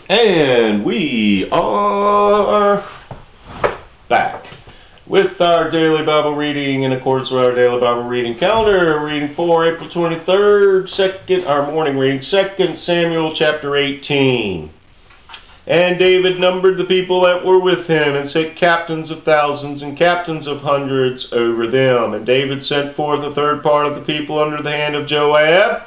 And we are back with our daily Bible reading in accordance with our daily Bible reading calendar. Reading for April 23rd, our morning reading, 2 Samuel chapter 18. And David numbered the people that were with him, and set captains of thousands and captains of hundreds over them. And David sent forth a third part of the people under the hand of Joab,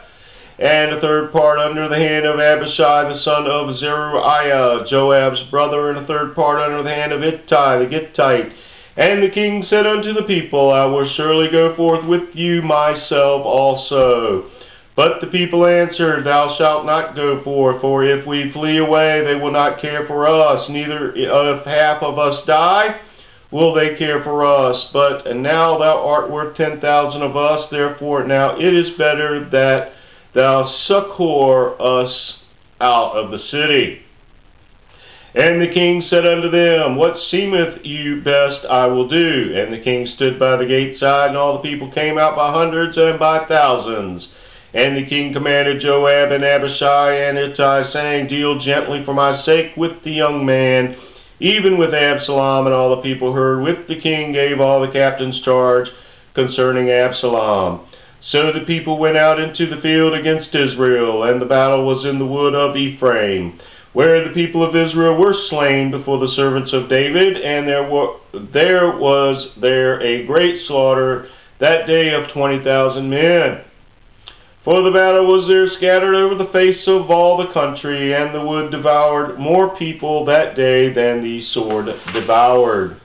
and a third part under the hand of Abishai the son of Zeruiah, Joab's brother, and a third part under the hand of Ittai the Gittite. And the king said unto the people, I will surely go forth with you myself also. But the people answered, Thou shalt not go forth, for if we flee away, they will not care for us, neither if half of us die, will they care for us. But now thou art worth 10,000 of us, therefore now it is better that thou succor us out of the city. And the king said unto them, What seemeth you best I will do. And the king stood by the gate side, and all the people came out by hundreds and by thousands. And the king commanded Joab and Abishai and Ittai, saying, Deal gently for my sake with the young man, even with Absalom. And all the people heard with the king gave all the captains charge concerning Absalom. So the people went out into the field against Israel, and the battle was in the wood of Ephraim, where the people of Israel were slain before the servants of David, and there was a great slaughter that day of 20,000 men. For the battle was there scattered over the face of all the country, and the wood devoured more people that day than the sword devoured.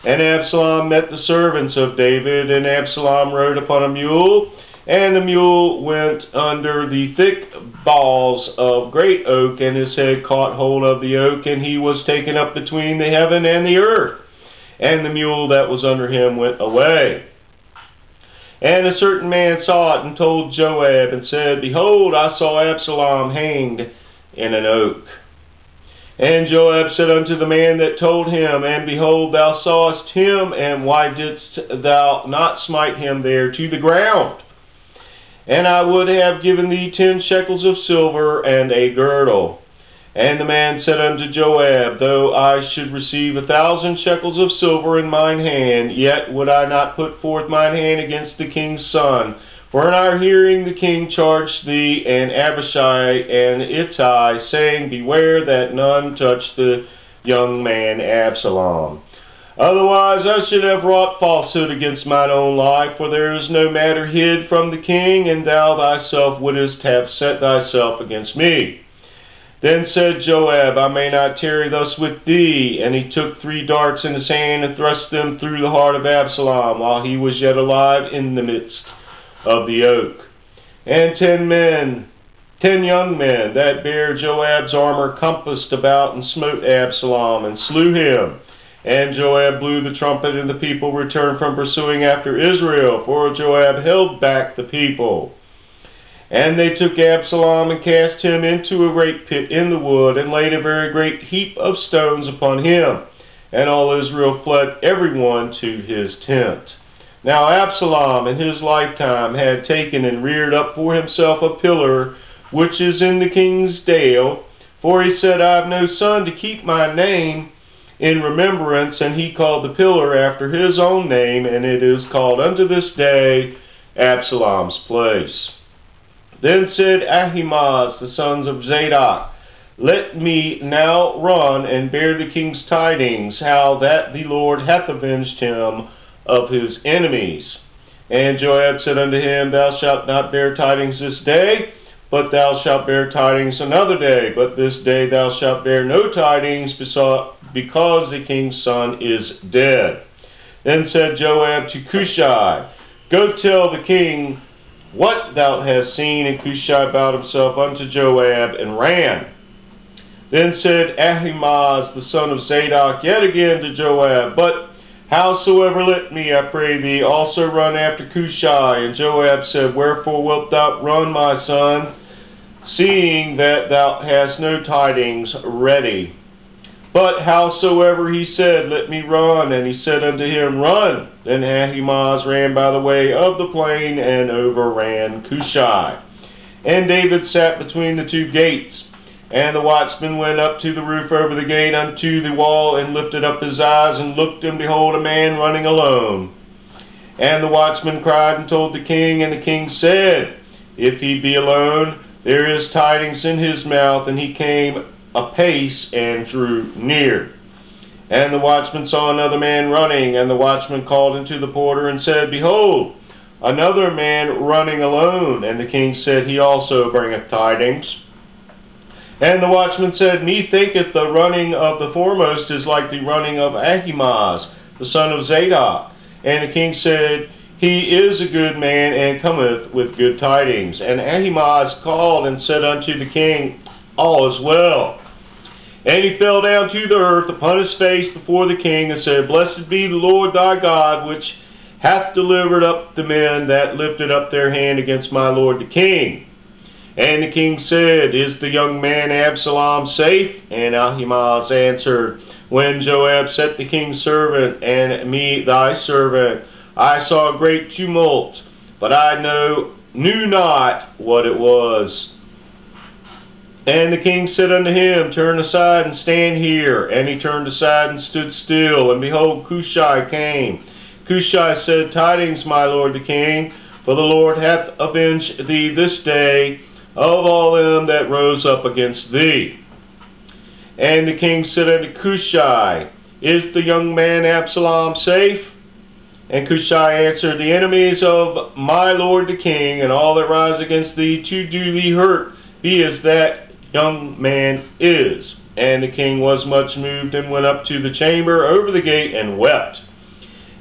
And Absalom met the servants of David, and Absalom rode upon a mule, and the mule went under the thick boughs of great oak, and his head caught hold of the oak, and he was taken up between the heaven and the earth, and the mule that was under him went away. And a certain man saw it, and told Joab, and said, Behold, I saw Absalom hanged in an oak. And Joab said unto the man that told him, And behold, thou sawest him, and why didst thou not smite him there to the ground? And I would have given thee 10 shekels of silver and a girdle. And the man said unto Joab, Though I should receive 1,000 shekels of silver in mine hand, yet would I not put forth mine hand against the king's son. For in our hearing the king charged thee and Abishai and Ittai, saying, Beware that none touch the young man Absalom. Otherwise I should have wrought falsehood against mine own life, for there is no matter hid from the king, and thou thyself wouldest have set thyself against me. Then said Joab, I may not tarry thus with thee. And he took 3 darts in his hand, and thrust them through the heart of Absalom, while he was yet alive in the midst of the oak. And 10 young men that bare Joab's armor compassed about, and smote Absalom, and slew him. And Joab blew the trumpet, and the people returned from pursuing after Israel, for Joab held back the people. And they took Absalom, and cast him into a great pit in the wood, and laid a very great heap of stones upon him. And all Israel fled every one to his tent. Now Absalom in his lifetime had taken and reared up for himself a pillar, which is in the king's dale. For he said, I have no son to keep my name in remembrance, and he called the pillar after his own name, and it is called unto this day Absalom's place. Then said Ahimaaz, the sons of Zadok, Let me now run and bear the king's tidings, how that the Lord hath avenged him of his enemies. And Joab said unto him, Thou shalt not bear tidings this day, but thou shalt bear tidings another day. But this day thou shalt bear no tidings, because the king's son is dead. Then said Joab to Cushai, Go tell the king what thou hast seen. And Cushai bowed himself unto Joab, and ran. Then said Ahimaaz the son of Zadok yet again to Joab, But howsoever let me, I pray thee, also run after Cushai. And Joab said, Wherefore wilt thou run, my son, seeing that thou hast no tidings ready? But howsoever he said, Let me run, and he said unto him, Run. Then Ahimaaz ran by the way of the plain, and overran Cushai. And David sat between the 2 gates. And the watchman went up to the roof over the gate unto the wall, and lifted up his eyes, and looked, and behold, a man running alone. And the watchman cried and told the king, and the king said, If he be alone, there is tidings in his mouth. And he came apace and drew near. And the watchman saw another man running, and the watchman called unto the porter, and said, Behold, another man running alone. And the king said, He also bringeth tidings. And the watchman said, Methinketh the running of the foremost is like the running of Ahimaaz, the son of Zadok. And the king said, He is a good man, and cometh with good tidings. And Ahimaaz called and said unto the king, All is well. And he fell down to the earth upon his face before the king, and said, Blessed be the Lord thy God, which hath delivered up the men that lifted up their hand against my lord the king. And the king said, Is the young man Absalom safe? And Ahimaaz answered, When Joab sent the king's servant, and me thy servant, I saw a great tumult, but I knew not what it was. And the king said unto him, Turn aside and stand here. And he turned aside and stood still, and behold, Cushai came. Cushai said, Tidings, my lord the king, for the Lord hath avenged thee this day of all them that rose up against thee. And the king said unto Cushai, Is the young man Absalom safe? And Cushai answered, The enemies of my lord the king, and all that rise against thee to do thee hurt, be as that young man is. And the king was much moved, and went up to the chamber over the gate, and wept.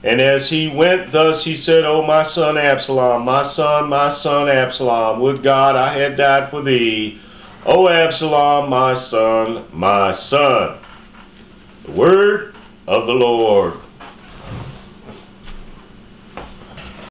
And as he went thus, he said, O my son Absalom, my son Absalom, would God I had died for thee. O Absalom, my son, my son. The word of the Lord.